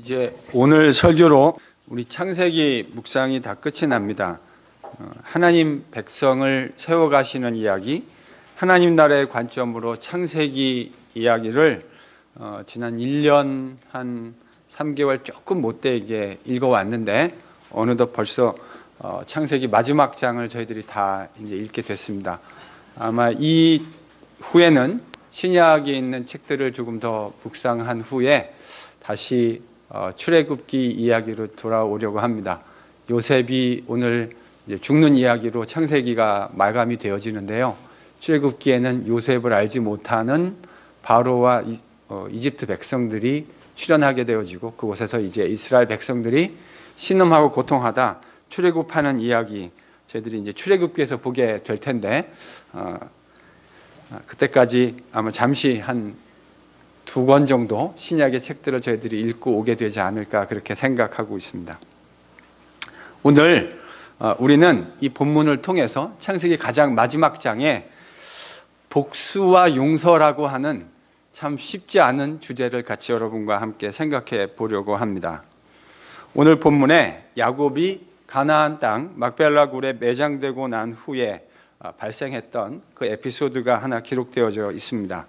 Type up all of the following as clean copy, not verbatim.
이제 오늘 설교로 우리 창세기 묵상이 다 끝이 납니다. 하나님 백성을 세워가시는 이야기, 하나님 나라의 관점으로 창세기 이야기를 지난 1년 한 3개월 조금 못되게 읽어왔는데 어느덧 벌써 창세기 마지막 장을 저희들이 다 이제 읽게 됐습니다. 아마 이 후에는 신약에 있는 책들을 조금 더 묵상한 후에 다시 출애굽기 이야기로 돌아오려고 합니다. 요셉이 오늘 이제 죽는 이야기로 창세기가 마감이 되어지는데요. 출애굽기에는 요셉을 알지 못하는 바로와 이집트 백성들이 출현하게 되어지고 그곳에서 이제 이스라엘 백성들이 신음하고 고통하다 출애굽하는 이야기 저희들이 이제 출애굽기에서 보게 될 텐데 그때까지 아마 잠시 한 2권 정도 신약의 책들을 저희들이 읽고 오게 되지 않을까 그렇게 생각하고 있습니다. 오늘 우리는 이 본문을 통해서 창세기 가장 마지막 장에 복수와 용서라고 하는 참 쉽지 않은 주제를 같이 여러분과 함께 생각해 보려고 합니다. 오늘 본문에 야곱이 가나안 땅 막벨라 굴에 매장되고 난 후에 발생했던 그 에피소드가 하나 기록되어져 있습니다.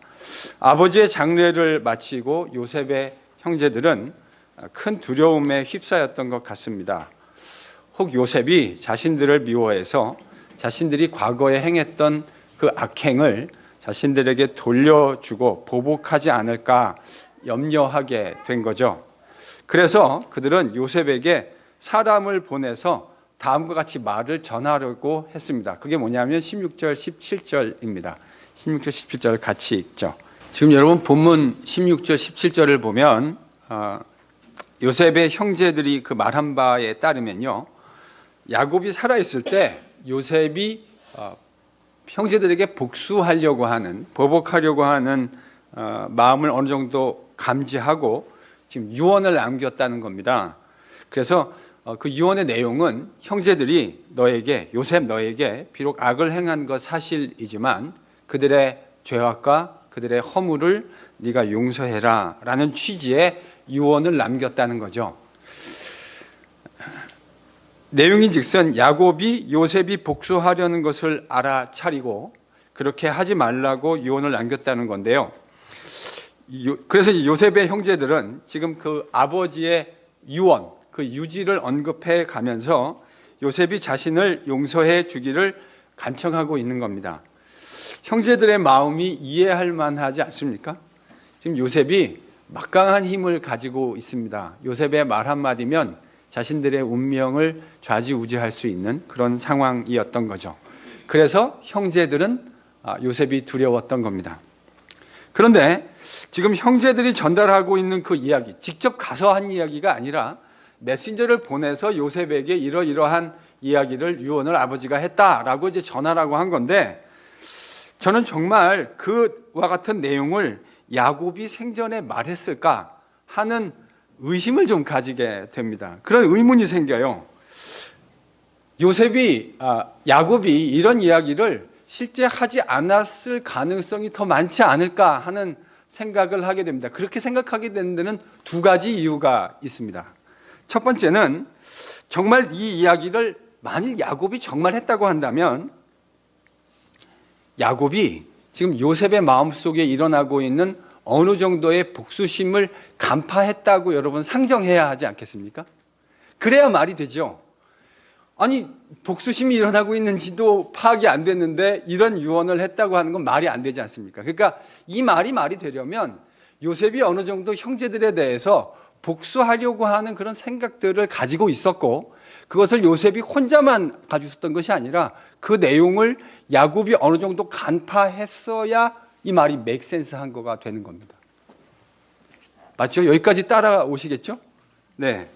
아버지의 장례를 마치고 요셉의 형제들은 큰 두려움에 휩싸였던 것 같습니다. 혹 요셉이 자신들을 미워해서 자신들이 과거에 행했던 그 악행을 자신들에게 돌려주고 보복하지 않을까 염려하게 된 거죠. 그래서 그들은 요셉에게 사람을 보내서 다음과 같이 말을 전하려고 했습니다. 그게 뭐냐면 16절, 17절입니다. 16절, 17절을 같이 읽죠. 지금 여러분 본문 16절, 17절을 보면 요셉의 형제들이 그 말한 바에 따르면요, 야곱이 살아있을 때 요셉이 형제들에게 복수하려고 하는, 보복하려고 하는 마음을 어느 정도 감지하고 지금 유언을 남겼다는 겁니다. 그래서 그 유언의 내용은 형제들이 요셉 너에게 비록 악을 행한 것 사실이지만 그들의 죄악과 그들의 허물을 네가 용서해라 라는 취지의 유언을 남겼다는 거죠. 내용인즉슨 야곱이 요셉이 복수하려는 것을 알아차리고 그렇게 하지 말라고 유언을 남겼다는 건데요. 그래서 요셉의 형제들은 지금 그 아버지의 유언, 그 유지를 언급해 가면서 요셉이 자신을 용서해 주기를 간청하고 있는 겁니다. 형제들의 마음이 이해할 만하지 않습니까? 지금 요셉이 막강한 힘을 가지고 있습니다. 요셉의 말 한마디면 자신들의 운명을 좌지우지할 수 있는 그런 상황이었던 거죠. 그래서 형제들은 요셉이 두려웠던 겁니다. 그런데 지금 형제들이 전달하고 있는 그 이야기, 직접 가서 한 이야기가 아니라 메신저를 보내서 요셉에게 이러이러한 이야기를 유언을 아버지가 했다라고 이제 전하라고 한 건데, 저는 정말 그와 같은 내용을 야곱이 생전에 말했을까 하는 의심을 좀 가지게 됩니다. 그런 의문이 생겨요. 야곱이 이런 이야기를 실제 하지 않았을 가능성이 더 많지 않을까 하는 생각을 하게 됩니다. 그렇게 생각하게 되는 데는 2가지 이유가 있습니다. 첫 번째는 정말 이 이야기를 만일 야곱이 정말 했다고 한다면 야곱이 지금 요셉의 마음속에 일어나고 있는 어느 정도의 복수심을 간파했다고 여러분 상정해야 하지 않겠습니까? 그래야 말이 되죠. 아니 복수심이 일어나고 있는지도 파악이 안 됐는데 이런 유언을 했다고 하는 건 말이 안 되지 않습니까? 그러니까 이 말이 되려면 요셉이 어느 정도 형제들에 대해서 복수하려고 하는 그런 생각들을 가지고 있었고 그것을 요셉이 혼자만 가지고 있었던 것이 아니라 그 내용을 야곱이 어느 정도 간파했어야 이 말이 make sense 한 거가 되는 겁니다. 맞죠? 여기까지 따라오시겠죠? 네.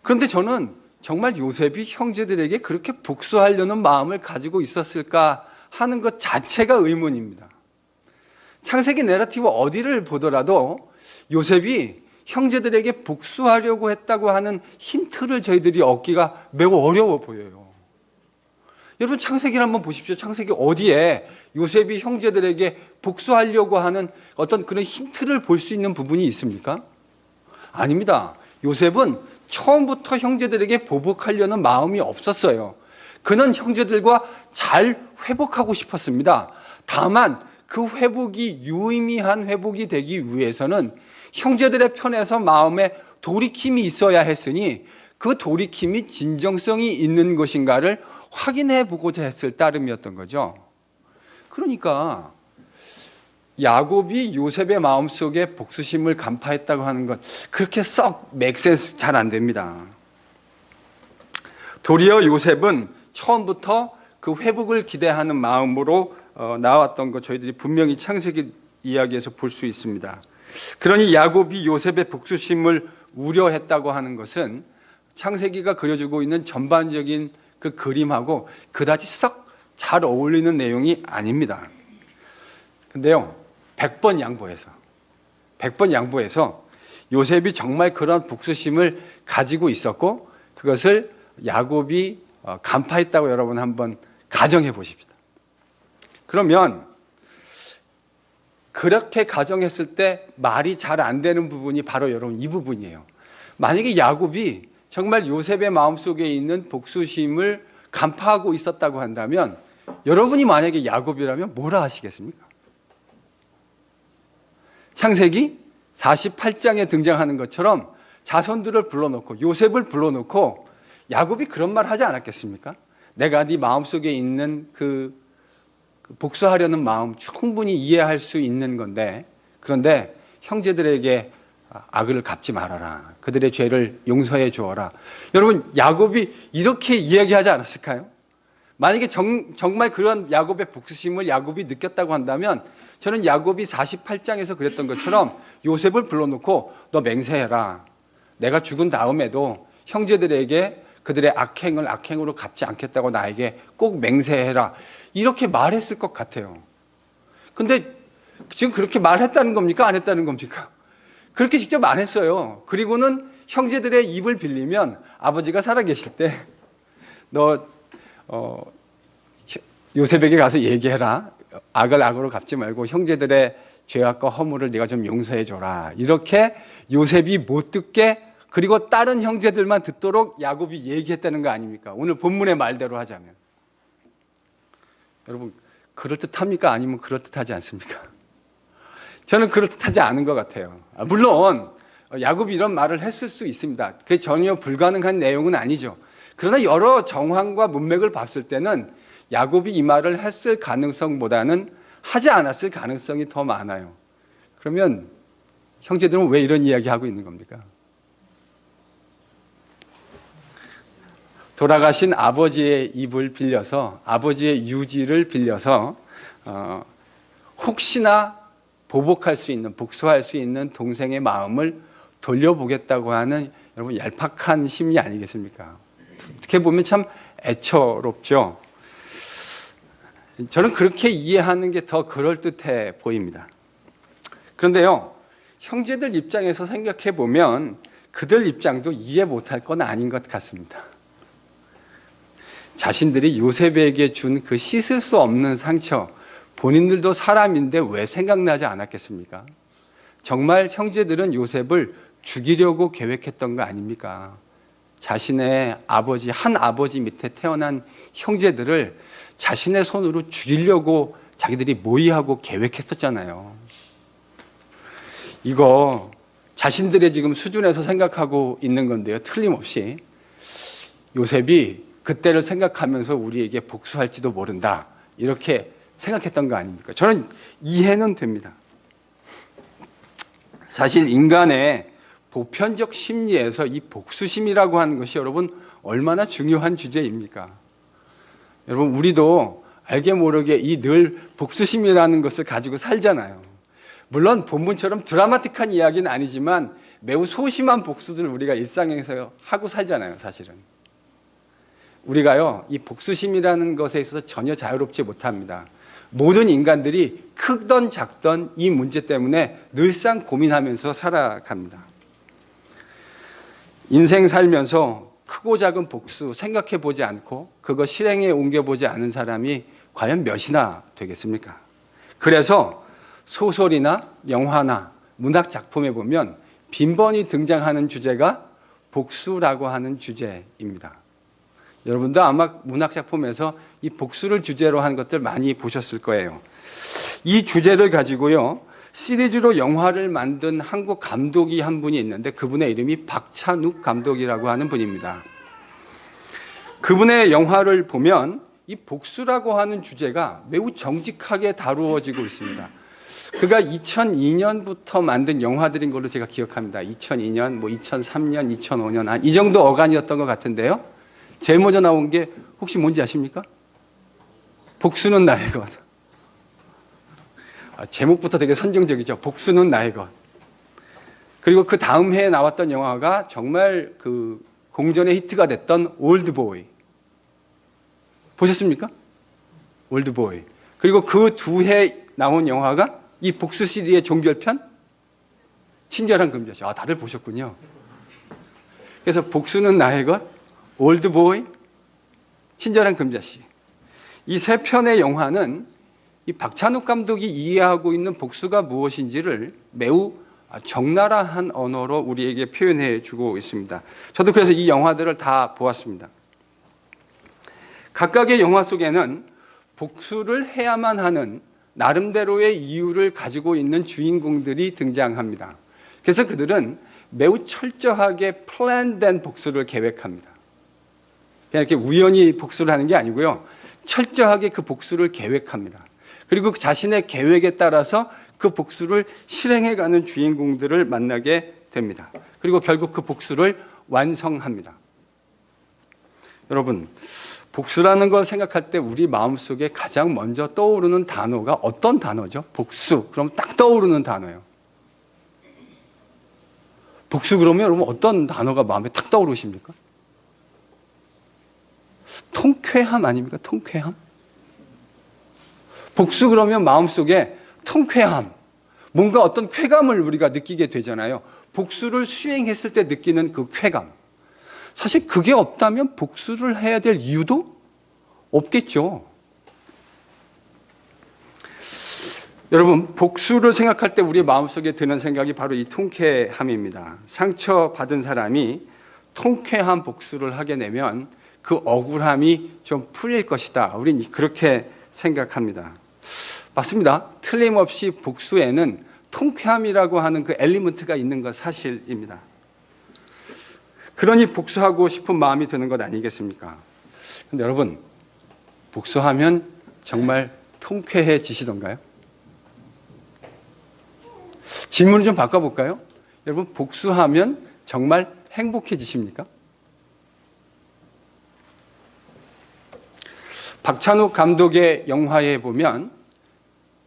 그런데 저는 정말 요셉이 형제들에게 그렇게 복수하려는 마음을 가지고 있었을까 하는 것 자체가 의문입니다. 창세기 내러티브 어디를 보더라도 요셉이 형제들에게 복수하려고 했다고 하는 힌트를 저희들이 얻기가 매우 어려워 보여요. 여러분 창세기를 한번 보십시오. 창세기 어디에 요셉이 형제들에게 복수하려고 하는 어떤 그런 힌트를 볼 수 있는 부분이 있습니까? 아닙니다. 요셉은 처음부터 형제들에게 보복하려는 마음이 없었어요. 그는 형제들과 잘 회복하고 싶었습니다. 다만 그 회복이 유의미한 회복이 되기 위해서는 형제들의 편에서 마음에 돌이킴이 있어야 했으니 그 돌이킴이 진정성이 있는 것인가를 확인해 보고자 했을 따름이었던 거죠. 그러니까 야곱이 요셉의 마음속에 복수심을 간파했다고 하는 것, 그렇게 썩 맥센스 잘 안 됩니다. 도리어 요셉은 처음부터 그 회복을 기대하는 마음으로 나왔던 것, 저희들이 분명히 창세기 이야기에서 볼 수 있습니다. 그러니 야곱이 요셉의 복수심을 우려했다고 하는 것은 창세기가 그려주고 있는 전반적인 그 그림하고 그다지 썩 잘 어울리는 내용이 아닙니다. 근데요, 100번 양보해서 요셉이 정말 그런 복수심을 가지고 있었고 그것을 야곱이 간파했다고 여러분 한번 가정해 보십시다. 그러면 그렇게 가정했을 때 말이 잘 안 되는 부분이 바로 여러분 이 부분이에요. 만약에 야곱이 정말 요셉의 마음속에 있는 복수심을 간파하고 있었다고 한다면 여러분이 만약에 야곱이라면 뭐라 하시겠습니까? 창세기 48장에 등장하는 것처럼 자손들을 불러놓고 요셉을 불러놓고 야곱이 그런 말 하지 않았겠습니까? 내가 네 마음속에 있는 그 복수하려는 마음 충분히 이해할 수 있는 건데, 그런데 형제들에게 악을 갚지 말아라. 그들의 죄를 용서해 주어라. 여러분, 야곱이 이렇게 이야기하지 않았을까요? 만약에 정말 그런 야곱의 복수심을 야곱이 느꼈다고 한다면 저는 야곱이 48장에서 그랬던 것처럼 요셉을 불러놓고 너 맹세해라. 내가 죽은 다음에도 형제들에게 그들의 악행을 악행으로 갚지 않겠다고 나에게 꼭 맹세해라. 이렇게 말했을 것 같아요. 근데 지금 그렇게 말했다는 겁니까? 안 했다는 겁니까? 그렇게 직접 안 했어요. 그리고는 형제들의 입을 빌리면 아버지가 살아계실 때 너 요셉에게 가서 얘기해라. 악을 악으로 갚지 말고 형제들의 죄악과 허물을 네가 좀 용서해 줘라. 이렇게 요셉이 못 듣게, 그리고 다른 형제들만 듣도록 야곱이 얘기했다는 거 아닙니까? 오늘 본문의 말대로 하자면. 여러분, 그럴듯합니까? 아니면 그럴듯하지 않습니까? 저는 그럴듯하지 않은 것 같아요. 물론 야곱이 이런 말을 했을 수 있습니다. 그게 전혀 불가능한 내용은 아니죠. 그러나 여러 정황과 문맥을 봤을 때는 야곱이 이 말을 했을 가능성보다는 하지 않았을 가능성이 더 많아요. 그러면 형제들은 왜 이런 이야기하고 있는 겁니까? 돌아가신 아버지의 입을 빌려서, 아버지의 유지를 빌려서 혹시나 보복할 수 있는, 복수할 수 있는 동생의 마음을 돌려보겠다고 하는 여러분 얄팍한 심리 아니겠습니까? 어떻게 보면 참 애처롭죠. 저는 그렇게 이해하는 게 더 그럴듯해 보입니다. 그런데요, 형제들 입장에서 생각해 보면 그들 입장도 이해 못할 건 아닌 것 같습니다. 자신들이 요셉에게 준 그 씻을 수 없는 상처, 본인들도 사람인데 왜 생각나지 않았겠습니까? 정말 형제들은 요셉을 죽이려고 계획했던 거 아닙니까? 자신의 아버지, 한 아버지 밑에 태어난 형제들을 자신의 손으로 죽이려고 자기들이 모의하고 계획했었잖아요. 이거 자신들의 지금 수준에서 생각하고 있는 건데요. 틀림없이 요셉이 그때를 생각하면서 우리에게 복수할지도 모른다. 이렇게 생각했던 거 아닙니까? 저는 이해는 됩니다. 사실 인간의 보편적 심리에서 이 복수심이라고 하는 것이 여러분 얼마나 중요한 주제입니까? 여러분 우리도 알게 모르게 이 늘 복수심이라는 것을 가지고 살잖아요. 물론 본문처럼 드라마틱한 이야기는 아니지만 매우 소심한 복수들을 우리가 일상에서 하고 살잖아요. 사실은 우리가요 이 복수심이라는 것에 있어서 전혀 자유롭지 못합니다. 모든 인간들이 크던 작던 이 문제 때문에 늘상 고민하면서 살아갑니다. 인생 살면서 크고 작은 복수 생각해 보지 않고 그거 실행에 옮겨보지 않은 사람이 과연 몇이나 되겠습니까? 그래서 소설이나 영화나 문학 작품에 보면 빈번히 등장하는 주제가 복수라고 하는 주제입니다. 여러분도 아마 문학작품에서 이 복수를 주제로 한 것들 많이 보셨을 거예요. 이 주제를 가지고요, 시리즈로 영화를 만든 한국 감독이 한 분이 있는데 그분의 이름이 박찬욱 감독이라고 하는 분입니다. 그분의 영화를 보면 이 복수라고 하는 주제가 매우 정직하게 다루어지고 있습니다. 그가 2002년부터 만든 영화들인 걸로 제가 기억합니다. 2002년, 2003년, 2005년 이 정도 어간이었던 것 같은데요. 제일 먼저 나온 게 혹시 뭔지 아십니까? 복수는 나의 것. 제목부터 되게 선정적이죠. 복수는 나의 것. 그리고 그 다음 해에 나왔던 영화가 정말 그 공전의 히트가 됐던 올드보이. 보셨습니까? 올드보이. 그리고 그 두 해 나온 영화가 이 복수 시리즈의 종결편 친절한 금자씨. 다들 보셨군요. 그래서 복수는 나의 것, 올드보이, 친절한 금자씨. 이 세 편의 영화는 이 박찬욱 감독이 이해하고 있는 복수가 무엇인지를 매우 적나라한 언어로 우리에게 표현해 주고 있습니다. 저도 그래서 이 영화들을 다 보았습니다. 각각의 영화 속에는 복수를 해야만 하는 나름대로의 이유를 가지고 있는 주인공들이 등장합니다. 그래서 그들은 매우 철저하게 플랜된 복수를 계획합니다. 그냥 이렇게 우연히 복수를 하는 게 아니고요. 철저하게 그 복수를 계획합니다. 그리고 그 자신의 계획에 따라서 그 복수를 실행해가는 주인공들을 만나게 됩니다. 그리고 결국 그 복수를 완성합니다. 여러분, 복수라는 걸 생각할 때 우리 마음속에 가장 먼저 떠오르는 단어가 어떤 단어죠? 복수. 그럼 딱 떠오르는 단어예요. 복수 그러면 여러분 어떤 단어가 마음에 딱 떠오르십니까? 통쾌함 아닙니까? 통쾌함? 복수 그러면 마음속에 통쾌함, 뭔가 어떤 쾌감을 우리가 느끼게 되잖아요. 복수를 수행했을 때 느끼는 그 쾌감. 사실 그게 없다면 복수를 해야 될 이유도 없겠죠. 여러분, 복수를 생각할 때 우리 마음속에 드는 생각이 바로 이 통쾌함입니다. 상처받은 사람이 통쾌한 복수를 하게 되면 그 억울함이 좀 풀릴 것이다. 우린 그렇게 생각합니다. 맞습니다. 틀림없이 복수에는 통쾌함이라고 하는 그 엘리먼트가 있는 건 사실입니다. 그러니 복수하고 싶은 마음이 드는 것 아니겠습니까? 근데 여러분, 복수하면 정말 통쾌해지시던가요? 질문을 좀 바꿔볼까요? 여러분, 복수하면 정말 행복해지십니까? 박찬욱 감독의 영화에 보면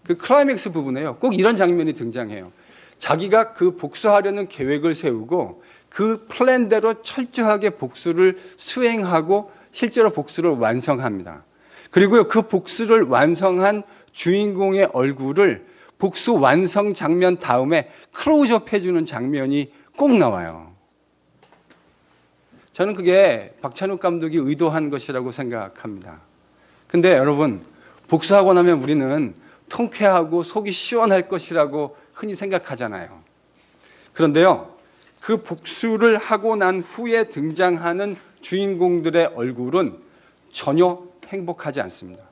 그 클라이맥스 부분에요. 꼭 이런 장면이 등장해요. 자기가 그 복수하려는 계획을 세우고 그 플랜대로 철저하게 복수를 수행하고 실제로 복수를 완성합니다. 그리고요, 그 복수를 완성한 주인공의 얼굴을 복수 완성 장면 다음에 클로즈업 해주는 장면이 꼭 나와요. 저는 그게 박찬욱 감독이 의도한 것이라고 생각합니다. 근데 여러분, 복수하고 나면 우리는 통쾌하고 속이 시원할 것이라고 흔히 생각하잖아요. 그런데요, 그 복수를 하고 난 후에 등장하는 주인공들의 얼굴은 전혀 행복하지 않습니다.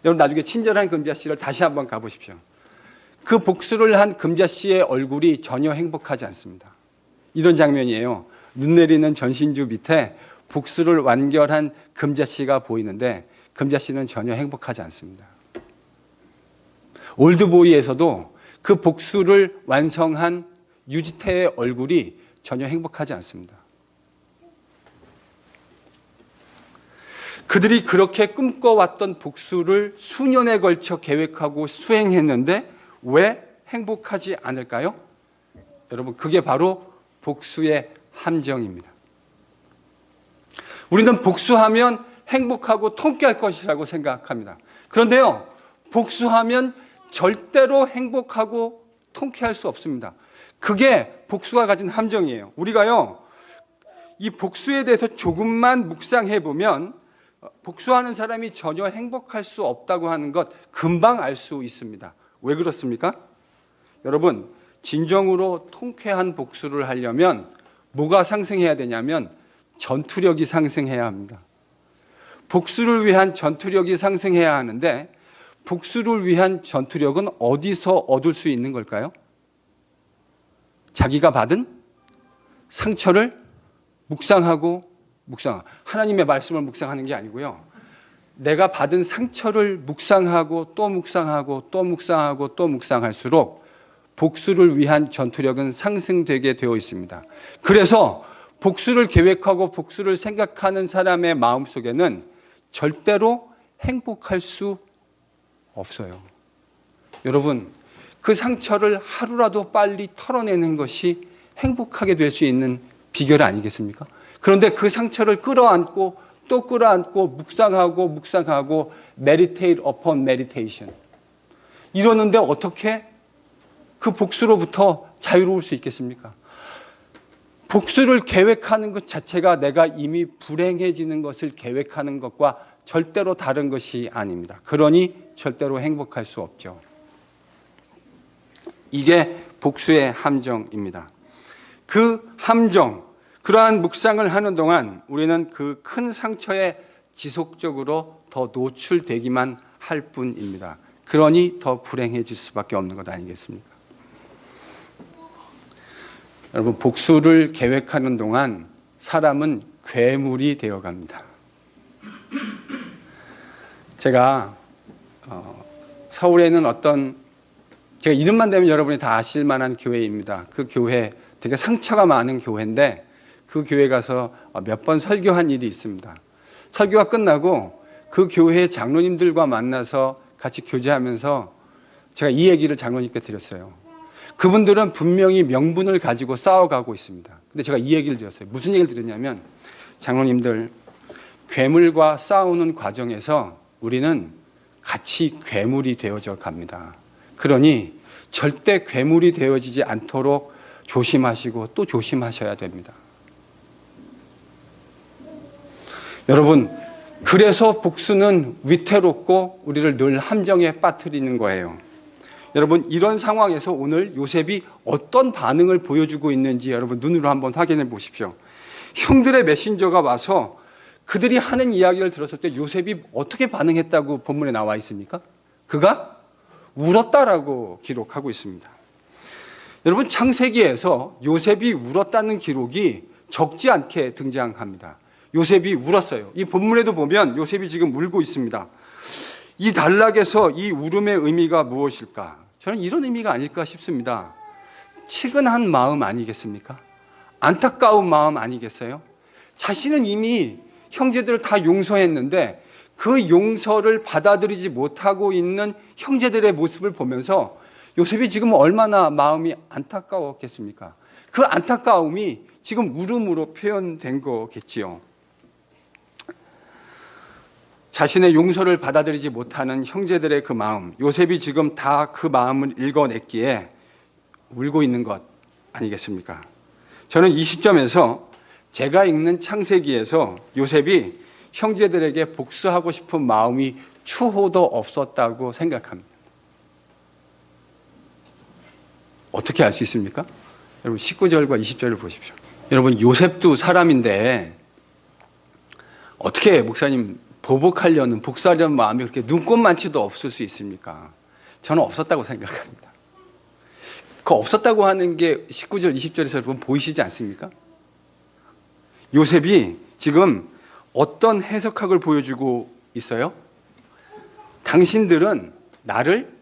여러분, 나중에 친절한 금자씨를 다시 한번 가보십시오. 그 복수를 한 금자씨의 얼굴이 전혀 행복하지 않습니다. 이런 장면이에요. 눈 내리는 전신주 밑에 복수를 완결한 금자씨가 보이는데 금자씨는 전혀 행복하지 않습니다. 올드보이에서도 그 복수를 완성한 유지태의 얼굴이 전혀 행복하지 않습니다. 그들이 그렇게 꿈꿔왔던 복수를 수년에 걸쳐 계획하고 수행했는데 왜 행복하지 않을까요? 여러분, 그게 바로 복수의 함정입니다. 우리는 복수하면 행복하고 통쾌할 것이라고 생각합니다. 그런데요, 복수하면 절대로 행복하고 통쾌할 수 없습니다. 그게 복수가 가진 함정이에요. 우리가요, 이 복수에 대해서 조금만 묵상해 보면 복수하는 사람이 전혀 행복할 수 없다고 하는 것 금방 알 수 있습니다. 왜 그렇습니까? 여러분, 진정으로 통쾌한 복수를 하려면 뭐가 상승해야 되냐면 전투력이 상승해야 합니다. 복수를 위한 전투력이 상승해야 하는데 복수를 위한 전투력은 어디서 얻을 수 있는 걸까요? 자기가 받은 상처를 묵상하고 하나님의 말씀을 묵상하는 게 아니고요. 내가 받은 상처를 묵상하고 또 묵상하고 또 묵상하고 또 묵상할수록 복수를 위한 전투력은 상승되게 되어 있습니다. 그래서 복수를 계획하고 복수를 생각하는 사람의 마음속에는 절대로 행복할 수 없어요. 여러분, 그 상처를 하루라도 빨리 털어내는 것이 행복하게 될 수 있는 비결 아니겠습니까? 그런데 그 상처를 끌어안고 또 끌어안고 묵상하고 meditate upon meditation 이러는데 어떻게 그 복수로부터 자유로울 수 있겠습니까? 복수를 계획하는 것 자체가 내가 이미 불행해지는 것을 계획하는 것과 절대로 다른 것이 아닙니다. 그러니 절대로 행복할 수 없죠. 이게 복수의 함정입니다. 그 함정, 그러한 묵상을 하는 동안 우리는 그 큰 상처에 지속적으로 더 노출되기만 할 뿐입니다. 그러니 더 불행해질 수밖에 없는 것 아니겠습니까? 여러분, 복수를 계획하는 동안 사람은 괴물이 되어갑니다. 제가 서울에는 제가 이름만 대면 여러분이 다 아실 만한 교회입니다. 그 교회 되게 상처가 많은 교회인데 그 교회 가서 몇 번 설교한 일이 있습니다. 설교가 끝나고 그 교회 장로님들과 만나서 같이 교제하면서 제가 이 얘기를 장로님께 드렸어요. 그분들은 분명히 명분을 가지고 싸워가고 있습니다. 근데 제가 이 얘기를 드렸어요. 무슨 얘기를 드렸냐면, 장로님들, 괴물과 싸우는 과정에서 우리는 같이 괴물이 되어져 갑니다. 그러니 절대 괴물이 되어지지 않도록 조심하시고 또 조심하셔야 됩니다. 여러분, 그래서 복수는 위태롭고 우리를 늘 함정에 빠뜨리는 거예요. 여러분, 이런 상황에서 오늘 요셉이 어떤 반응을 보여주고 있는지 여러분 눈으로 한번 확인해 보십시오. 형들의 메신저가 와서 그들이 하는 이야기를 들었을 때 요셉이 어떻게 반응했다고 본문에 나와 있습니까? 그가 울었다라고 기록하고 있습니다. 여러분, 창세기에서 요셉이 울었다는 기록이 적지 않게 등장합니다. 요셉이 울었어요. 이 본문에도 보면 요셉이 지금 울고 있습니다. 이 단락에서 이 울음의 의미가 무엇일까? 저는 이런 의미가 아닐까 싶습니다. 치근한 마음 아니겠습니까? 안타까운 마음 아니겠어요? 자신은 이미 형제들을 다 용서했는데 그 용서를 받아들이지 못하고 있는 형제들의 모습을 보면서 요셉이 지금 얼마나 마음이 안타까웠겠습니까? 그 안타까움이 지금 울음으로 표현된 거겠지요. 자신의 용서를 받아들이지 못하는 형제들의 그 마음, 요셉이 지금 다 그 마음을 읽어냈기에 울고 있는 것 아니겠습니까? 저는 이 시점에서 제가 읽는 창세기에서 요셉이 형제들에게 복수하고 싶은 마음이 추호도 없었다고 생각합니다. 어떻게 알 수 있습니까? 여러분, 19절과 20절을 보십시오. 여러분, 요셉도 사람인데 어떻게 목사님 보복하려는, 복수하려는 마음이 그렇게 눈꼽만치도 없을 수 있습니까? 저는 없었다고 생각합니다. 그 없었다고 하는 게 19절, 20절에서 여러분 보이시지 않습니까? 요셉이 지금 어떤 해석학을 보여주고 있어요? 당신들은 나를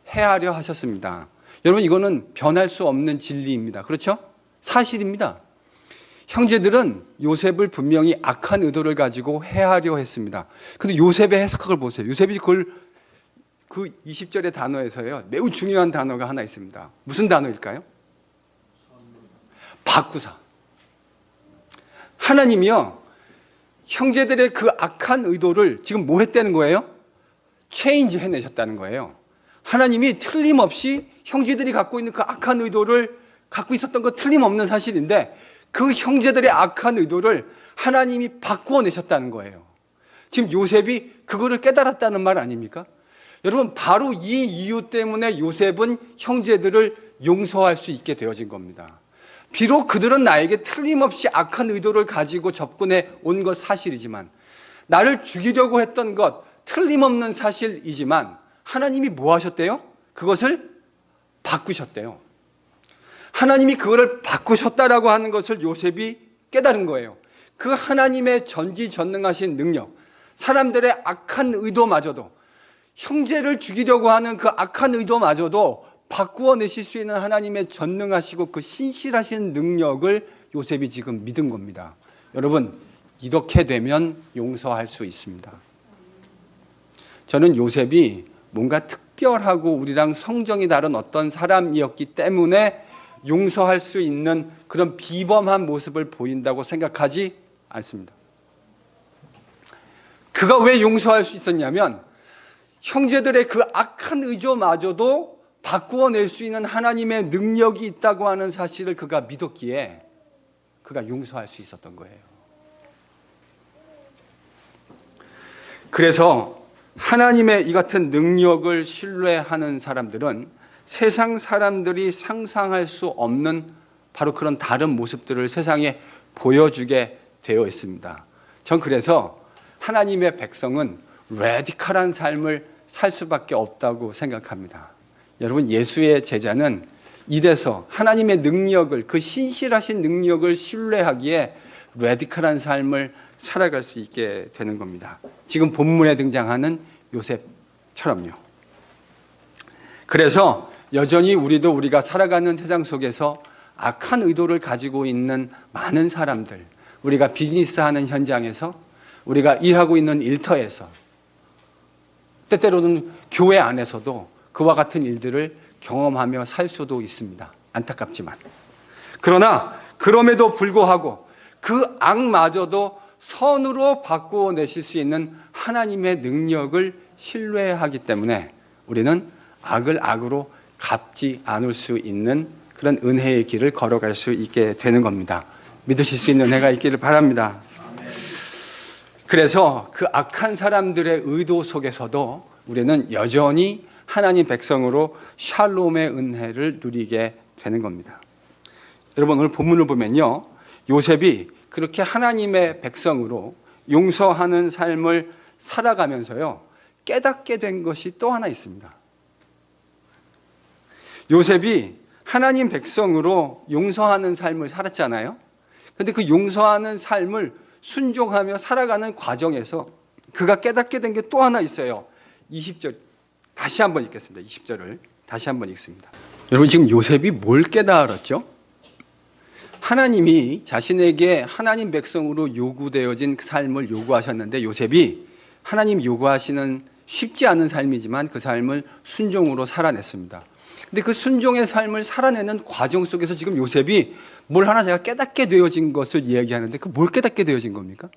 해하려 하셨습니다. 여러분, 이거는 변할 수 없는 진리입니다. 그렇죠? 사실입니다. 형제들은 요셉을 분명히 악한 의도를 가지고 해하려 했습니다. 근데 요셉의 해석학을 보세요. 요셉이 그걸 그 20절의 단어에서요, 매우 중요한 단어가 하나 있습니다. 무슨 단어일까요? 바꾸사. 하나님이요, 형제들의 그 악한 의도를 지금 뭐 했다는 거예요? 체인지 해내셨다는 거예요. 하나님이 틀림없이 형제들이 갖고 있는 그 악한 의도를 갖고 있었던 거 틀림없는 사실인데 그 형제들의 악한 의도를 하나님이 바꾸어 내셨다는 거예요. 지금 요셉이 그거를 깨달았다는 말 아닙니까? 여러분, 바로 이 이유 때문에 요셉은 형제들을 용서할 수 있게 되어진 겁니다. 비록 그들은 나에게 틀림없이 악한 의도를 가지고 접근해 온 것 사실이지만, 나를 죽이려고 했던 것 틀림없는 사실이지만, 하나님이 뭐 하셨대요? 그것을 바꾸셨대요. 하나님이 그거를 바꾸셨다라고 하는 것을 요셉이 깨달은 거예요. 그 하나님의 전지전능하신 능력, 사람들의 악한 의도마저도, 형제를 죽이려고 하는 그 악한 의도마저도 바꾸어 내실 수 있는 하나님의 전능하시고 그 신실하신 능력을 요셉이 지금 믿은 겁니다. 여러분, 이렇게 되면 용서할 수 있습니다. 저는 요셉이 뭔가 특별하고 우리랑 성정이 다른 어떤 사람이었기 때문에 용서할 수 있는 그런 비범한 모습을 보인다고 생각하지 않습니다. 그가 왜 용서할 수 있었냐면, 형제들의 그 악한 의도마저도 바꾸어낼 수 있는 하나님의 능력이 있다고 하는 사실을 그가 믿었기에 그가 용서할 수 있었던 거예요. 그래서 하나님의 이 같은 능력을 신뢰하는 사람들은 세상 사람들이 상상할 수 없는 바로 그런 다른 모습들을 세상에 보여주게 되어 있습니다. 전 그래서 하나님의 백성은 레디컬한 삶을 살 수밖에 없다고 생각합니다. 여러분, 예수의 제자는 이래서 하나님의 능력을, 그 신실하신 능력을 신뢰하기에 레디컬한 삶을 살아갈 수 있게 되는 겁니다. 지금 본문에 등장하는 요셉처럼요. 그래서 여전히 우리가 살아가는 세상 속에서 악한 의도를 가지고 있는 많은 사람들, 우리가 비즈니스하는 현장에서, 우리가 일하고 있는 일터에서, 때때로는 교회 안에서도 그와 같은 일들을 경험하며 살 수도 있습니다. 안타깝지만. 그러나 그럼에도 불구하고 그 악마저도 선으로 바꾸어 내실 수 있는 하나님의 능력을 신뢰하기 때문에 우리는 악을 악으로 갚지 않을 수 있는 그런 은혜의 길을 걸어갈 수 있게 되는 겁니다. 믿으실 수 있는 은혜가 있기를 바랍니다. 그래서 그 악한 사람들의 의도 속에서도 우리는 여전히 하나님 백성으로 샬롬의 은혜를 누리게 되는 겁니다. 여러분, 오늘 본문을 보면요, 요셉이 그렇게 하나님의 백성으로 용서하는 삶을 살아가면서요, 깨닫게 된 것이 또 하나 있습니다. 요셉이 하나님 백성으로 용서하는 삶을 살았잖아요. 그런데 그 용서하는 삶을 순종하며 살아가는 과정에서 그가 깨닫게 된 게 또 하나 있어요. 20절 다시 한번 읽겠습니다. 20절을 다시 한번 읽습니다. 여러분, 지금 요셉이 뭘 깨달았죠? 하나님이 자신에게 하나님 백성으로 요구되어진 그 삶을 요구하셨는데, 요셉이 하나님 요구하시는 쉽지 않은 삶이지만 그 삶을 순종으로 살아냈습니다. 근데 그 순종의 삶을 살아내는 과정 속에서 지금 요셉이 뭘 하나 제가 깨닫게 되어진 것을 이야기하는데, 그 뭘 깨닫게 되어진 겁니까?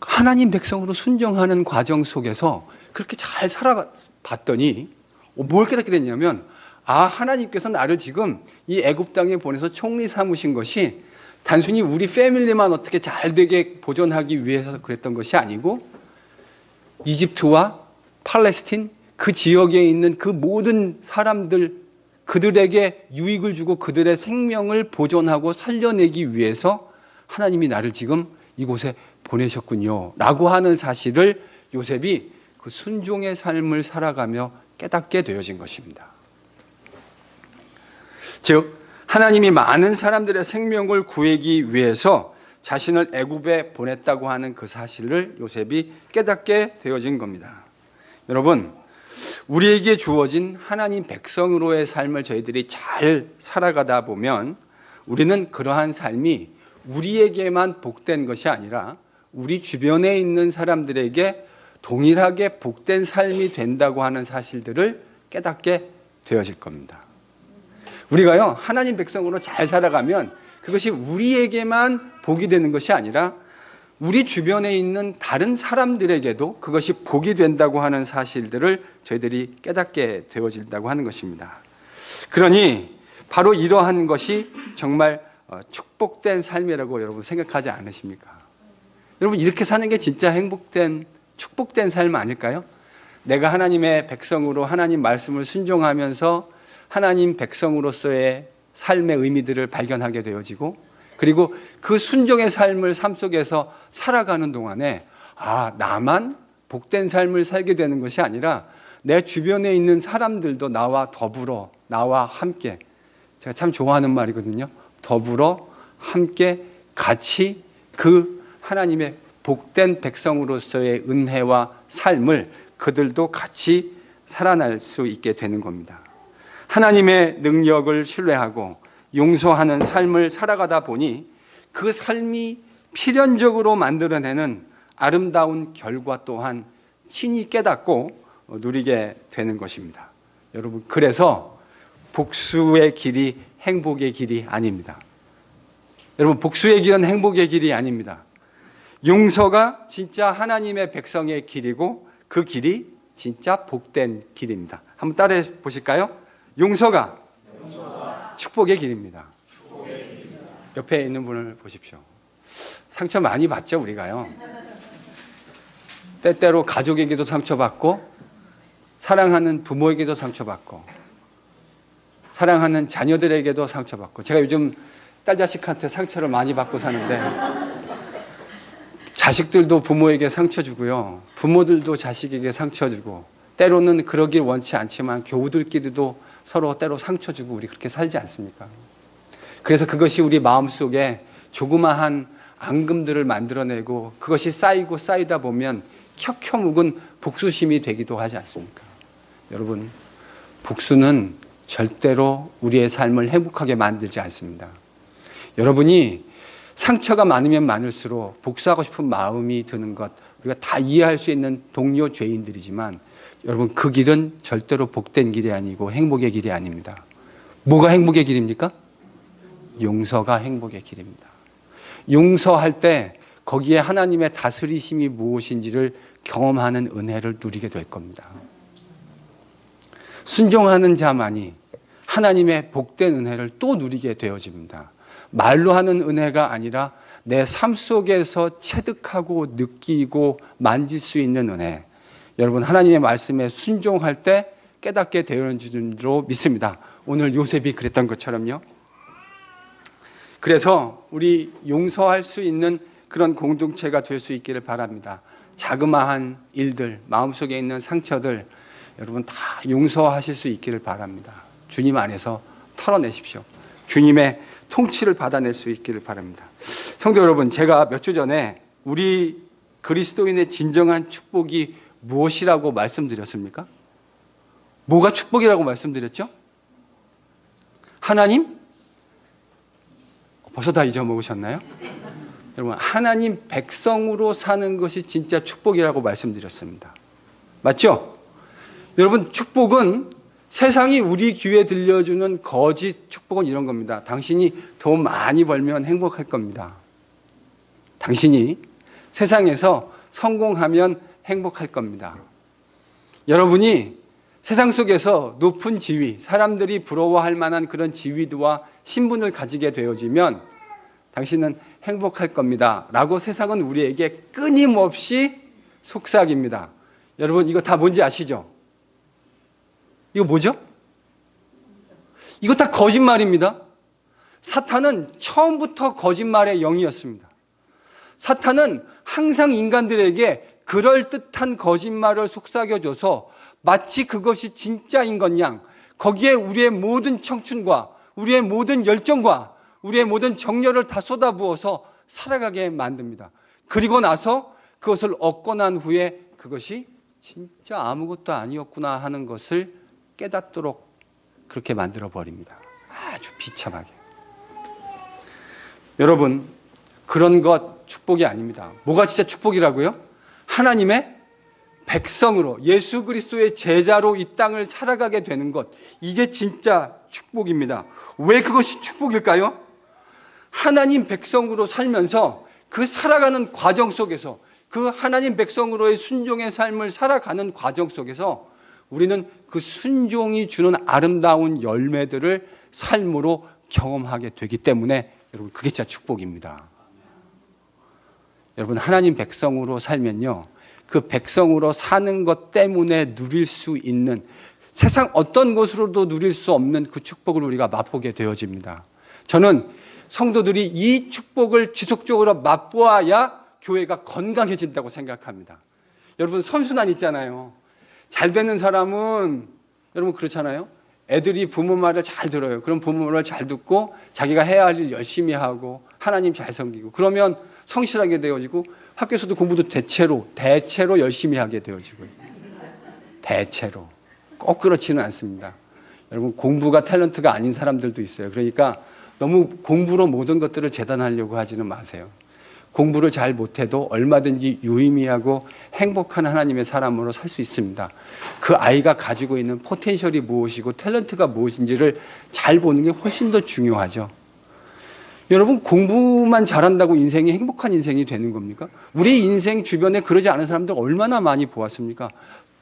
하나님 백성으로 순종하는 과정 속에서 그렇게 잘 살아봤더니 뭘 깨닫게 됐냐면, 하나님께서 나를 지금 이 애굽 땅에 보내서 총리 삼으신 것이 단순히 우리 패밀리만 어떻게 잘 되게 보존하기 위해서 그랬던 것이 아니고, 이집트와 팔레스틴 그 지역에 있는 그 모든 사람들, 그들에게 유익을 주고 그들의 생명을 보존하고 살려내기 위해서 하나님이 나를 지금 이곳에 보내셨군요 라고 하는 사실을 요셉이 그 순종의 삶을 살아가며 깨닫게 되어진 것입니다. 즉, 하나님이 많은 사람들의 생명을 구하기 위해서 자신을 애굽에 보냈다고 하는 그 사실을 요셉이 깨닫게 되어진 겁니다. 여러분, 우리에게 주어진 하나님 백성으로의 삶을 저희들이 잘 살아가다 보면 우리는 그러한 삶이 우리에게만 복된 것이 아니라 우리 주변에 있는 사람들에게 동일하게 복된 삶이 된다고 하는 사실들을 깨닫게 되어질 겁니다. 우리가요, 하나님 백성으로 잘 살아가면 그것이 우리에게만 복이 되는 것이 아니라 우리 주변에 있는 다른 사람들에게도 그것이 복이 된다고 하는 사실들을 저희들이 깨닫게 되어진다고 하는 것입니다. 그러니 바로 이러한 것이 정말 축복된 삶이라고 여러분 생각하지 않으십니까? 여러분, 이렇게 사는 게 진짜 행복된, 축복된 삶 아닐까요? 내가 하나님의 백성으로 하나님 말씀을 순종하면서 하나님 백성으로서의 삶의 의미들을 발견하게 되어지고, 그리고 그 순종의 삶을 삶 속에서 살아가는 동안에 나만 복된 삶을 살게 되는 것이 아니라 내 주변에 있는 사람들도 나와 더불어, 나와 함께, 제가 참 좋아하는 말이거든요. 더불어 함께 같이 그 하나님의 복된 백성으로서의 은혜와 삶을 그들도 같이 살아날 수 있게 되는 겁니다. 하나님의 능력을 신뢰하고 용서하는 삶을 살아가다 보니 그 삶이 필연적으로 만들어내는 아름다운 결과 또한 친히 깨닫고 누리게 되는 것입니다. 여러분, 그래서 복수의 길이 행복의 길이 아닙니다. 여러분, 복수의 길은 행복의 길이 아닙니다. 용서가 진짜 하나님의 백성의 길이고 그 길이 진짜 복된 길입니다. 한번 따라해 보실까요? 용서가 축복의 길입니다. 옆에 있는 분을 보십시오. 상처 많이 받죠, 우리가요. 때때로 가족에게도 상처받고, 사랑하는 부모에게도 상처받고, 사랑하는 자녀들에게도 상처받고. 제가 요즘 딸 자식한테 상처를 많이 받고 사는데, 자식들도 부모에게 상처 주고요, 부모들도 자식에게 상처 주고, 때로는 그러길 원치 않지만 교우들끼리도 서로 때로 상처 주고, 우리 그렇게 살지 않습니까? 그래서 그것이 우리 마음속에 조그마한 앙금들을 만들어내고, 그것이 쌓이고 쌓이다 보면 켜켜 묵은 복수심이 되기도 하지 않습니까? 여러분, 복수는 절대로 우리의 삶을 행복하게 만들지 않습니다. 여러분이 상처가 많으면 많을수록 복수하고 싶은 마음이 드는 것, 우리가 다 이해할 수 있는 동료 죄인들이지만, 여러분, 그 길은 절대로 복된 길이 아니고 행복의 길이 아닙니다. 뭐가 행복의 길입니까? 용서가 행복의 길입니다. 용서할 때 거기에 하나님의 다스리심이 무엇인지를 경험하는 은혜를 누리게 될 겁니다. 순종하는 자만이 하나님의 복된 은혜를 또 누리게 되어집니다. 말로 하는 은혜가 아니라 내 삶 속에서 체득하고 느끼고 만질 수 있는 은혜. 여러분, 하나님의 말씀에 순종할 때 깨닫게 되는 줄로 믿습니다. 오늘 요셉이 그랬던 것처럼요. 그래서 우리 용서할 수 있는 그런 공동체가 될 수 있기를 바랍니다. 자그마한 일들, 마음속에 있는 상처들, 여러분 다 용서하실 수 있기를 바랍니다. 주님 안에서 털어내십시오. 주님의 통치를 받아낼 수 있기를 바랍니다. 성도 여러분, 제가 몇 주 전에 우리 그리스도인의 진정한 축복이 무엇이라고 말씀드렸습니까? 뭐가 축복이라고 말씀드렸죠? 하나님? 벌써 다 잊어먹으셨나요? 여러분, 하나님 백성으로 사는 것이 진짜 축복이라고 말씀드렸습니다. 맞죠? 여러분, 축복은 세상이 우리 귀에 들려주는 거짓 축복은 이런 겁니다. 당신이 돈 많이 벌면 행복할 겁니다. 당신이 세상에서 성공하면 행복할 겁니다. 여러분이 세상 속에서 높은 지위, 사람들이 부러워할 만한 그런 지위와 신분을 가지게 되어지면 당신은 행복할 겁니다 라고 세상은 우리에게 끊임없이 속삭입니다. 여러분, 이거 다 뭔지 아시죠? 이거 뭐죠? 이거 다 거짓말입니다. 사탄은 처음부터 거짓말의 영이었습니다. 사탄은 항상 인간들에게 그럴듯한 거짓말을 속삭여줘서 마치 그것이 진짜인 것 양 거기에 우리의 모든 청춘과 우리의 모든 열정과 우리의 모든 정열을 다 쏟아부어서 살아가게 만듭니다. 그리고 나서 그것을 얻고 난 후에 그것이 진짜 아무것도 아니었구나 하는 것을 깨닫도록 그렇게 만들어 버립니다. 아주 비참하게. 여러분, 그런 것 축복이 아닙니다. 뭐가 진짜 축복이라고요? 하나님의 백성으로, 예수 그리스도의 제자로 이 땅을 살아가게 되는 것, 이게 진짜 축복입니다. 왜 그것이 축복일까요? 하나님 백성으로 살면서 그 살아가는 과정 속에서, 그 하나님 백성으로의 순종의 삶을 살아가는 과정 속에서 우리는 그 순종이 주는 아름다운 열매들을 삶으로 경험하게 되기 때문에 여러분, 그게 진짜 축복입니다. 여러분, 하나님 백성으로 살면요, 그 백성으로 사는 것 때문에 누릴 수 있는, 세상 어떤 것으로도 누릴 수 없는 그 축복을 우리가 맛보게 되어집니다. 저는 성도들이 이 축복을 지속적으로 맛보아야 교회가 건강해진다고 생각합니다. 여러분, 선순환 있잖아요. 잘 되는 사람은 여러분 그렇잖아요. 애들이 부모 말을 잘 들어요. 그럼 부모 말을 잘 듣고 자기가 해야 할 일 열심히 하고 하나님 잘 섬기고, 그러면 성실하게 되어지고 학교에서도 공부도 대체로 열심히 하게 되어지고요. 대체로. 꼭 그렇지는 않습니다. 여러분, 공부가 탤런트가 아닌 사람들도 있어요. 그러니까 너무 공부로 모든 것들을 재단하려고 하지는 마세요. 공부를 잘 못해도 얼마든지 유의미하고 행복한 하나님의 사람으로 살 수 있습니다. 그 아이가 가지고 있는 포텐셜이 무엇이고 탤런트가 무엇인지를 잘 보는 게 훨씬 더 중요하죠. 여러분, 공부만 잘한다고 인생이 행복한 인생이 되는 겁니까? 우리 인생 주변에 그러지 않은 사람들 얼마나 많이 보았습니까?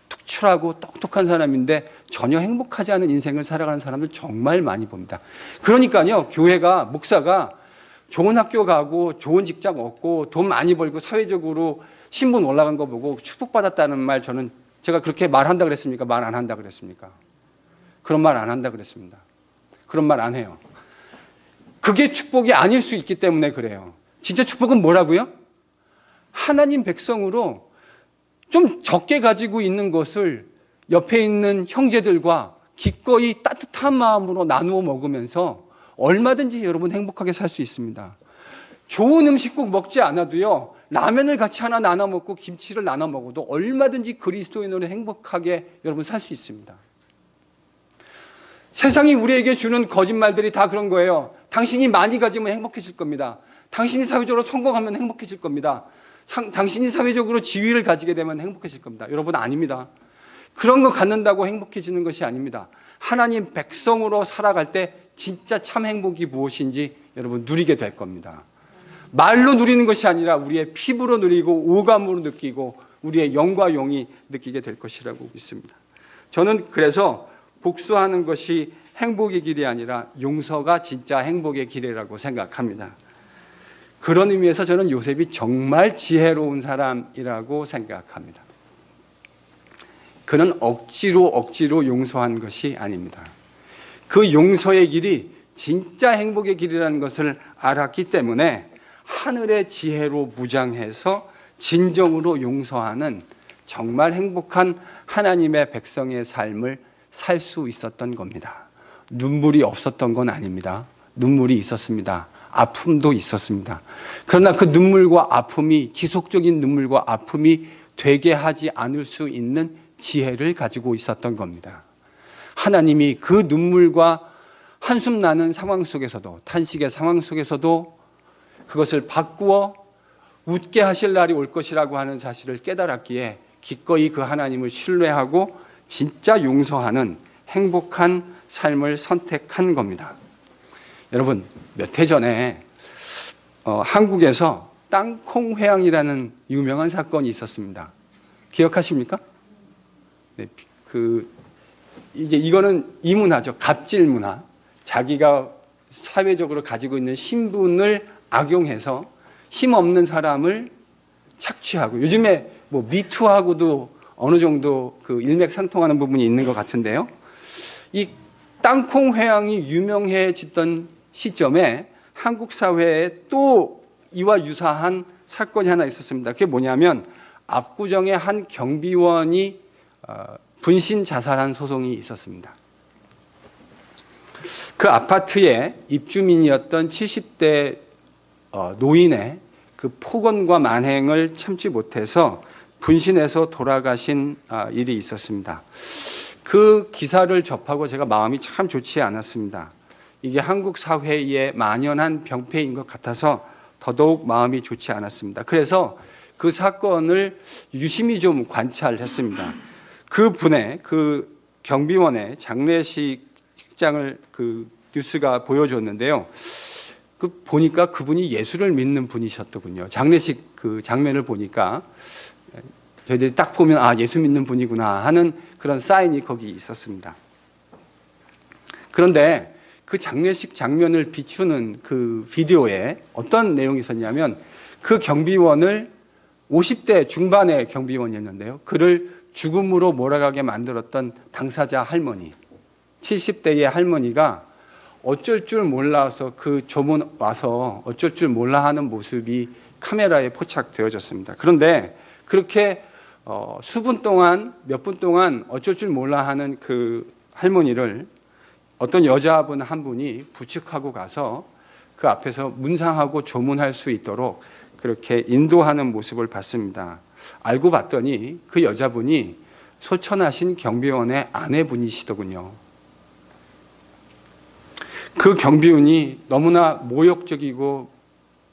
특출하고 똑똑한 사람인데 전혀 행복하지 않은 인생을 살아가는 사람들 정말 많이 봅니다. 그러니까요, 교회가, 목사가 좋은 학교 가고 좋은 직장 얻고 돈 많이 벌고 사회적으로 신분 올라간 거 보고 축복받았다는 말, 제가 그렇게 말한다 그랬습니까? 말 안 한다 그랬습니까? 그런 말 안 한다 그랬습니다. 그런 말 안 해요. 그게 축복이 아닐 수 있기 때문에 그래요. 진짜 축복은 뭐라고요? 하나님 백성으로 좀 적게 가지고 있는 것을 옆에 있는 형제들과 기꺼이 따뜻한 마음으로 나누어 먹으면서 얼마든지 여러분 행복하게 살 수 있습니다. 좋은 음식 꼭 먹지 않아도요, 라면을 같이 하나 나눠 먹고 김치를 나눠 먹어도 얼마든지 그리스도인으로 행복하게 여러분 살 수 있습니다. 세상이 우리에게 주는 거짓말들이 다 그런 거예요. 당신이 많이 가지면 행복해질 겁니다. 당신이 사회적으로 성공하면 행복해질 겁니다. 당신이 사회적으로 지위를 가지게 되면 행복해질 겁니다. 여러분, 아닙니다. 그런 거 갖는다고 행복해지는 것이 아닙니다. 하나님 백성으로 살아갈 때 진짜 참 행복이 무엇인지 여러분 누리게 될 겁니다. 말로 누리는 것이 아니라 우리의 피부로 누리고 오감으로 느끼고 우리의 영과 영이 느끼게 될 것이라고 믿습니다. 저는 그래서 복수하는 것이 행복의 길이 아니라 용서가 진짜 행복의 길이라고 생각합니다. 그런 의미에서 저는 요셉이 정말 지혜로운 사람이라고 생각합니다. 그는 억지로 용서한 것이 아닙니다. 그 용서의 길이 진짜 행복의 길이라는 것을 알았기 때문에 하늘의 지혜로 무장해서 진정으로 용서하는 정말 행복한 하나님의 백성의 삶을 살 수 있었던 겁니다. 눈물이 없었던 건 아닙니다. 눈물이 있었습니다. 아픔도 있었습니다. 그러나 그 눈물과 아픔이, 지속적인 눈물과 아픔이 되게 하지 않을 수 있는 지혜를 가지고 있었던 겁니다. 하나님이 그 눈물과 한숨 나는 상황 속에서도, 탄식의 상황 속에서도 그것을 바꾸어 웃게 하실 날이 올 것이라고 하는 사실을 깨달았기에 기꺼이 그 하나님을 신뢰하고 진짜 용서하는 행복한 삶을 선택한 겁니다. 여러분, 몇 해 전에 한국에서 땅콩회항이라는 유명한 사건이 있었습니다. 기억하십니까? 네, 이거는 이 문화죠. 갑질 문화. 자기가 사회적으로 가지고 있는 신분을 악용해서 힘없는 사람을 착취하고, 요즘에 뭐 미투하고도 어느 정도 그 일맥상통하는 부분이 있는 것 같은데요. 이 땅콩회항이 유명해지던 시점에 한국 사회에 또 이와 유사한 사건이 하나 있었습니다. 그게 뭐냐면 압구정의 한 경비원이 분신 자살한 소송이 있었습니다. 그 아파트에 입주민이었던 70대 노인의 그 폭언과 만행을 참지 못해서 분신해서 돌아가신 일이 있었습니다. 그 기사를 접하고 제가 마음이 참 좋지 않았습니다. 이게 한국 사회에 만연한 병폐인 것 같아서 더더욱 마음이 좋지 않았습니다. 그래서 그 사건을 유심히 좀 관찰했습니다. 그 분의, 그 경비원의 장례식장을 그 뉴스가 보여줬는데요. 그 보니까 그분이 예수를 믿는 분이셨더군요. 장례식 그 장면을 보니까 저희들이 딱 보면 아, 예수 믿는 분이구나 하는 그런 사인이 거기 있었습니다. 그런데 그 장례식 장면을 비추는 그 비디오에 어떤 내용이 있었냐면 그 경비원을 50대 중반의 경비원이었는데요. 그를 죽음으로 몰아가게 만들었던 당사자 할머니, 70대의 할머니가 어쩔 줄 몰라서 그 조문 와서 어쩔 줄 몰라 하는 모습이 카메라에 포착되어졌습니다. 그런데 그렇게 수분 동안, 몇 분 동안 어쩔 줄 몰라 하는 그 할머니를 어떤 여자분 한 분이 부축하고 가서 그 앞에서 문상하고 조문할 수 있도록 그렇게 인도하는 모습을 봤습니다. 알고 봤더니 그 여자분이 소천하신 경비원의 아내분이시더군요. 그 경비원이 너무나 모욕적이고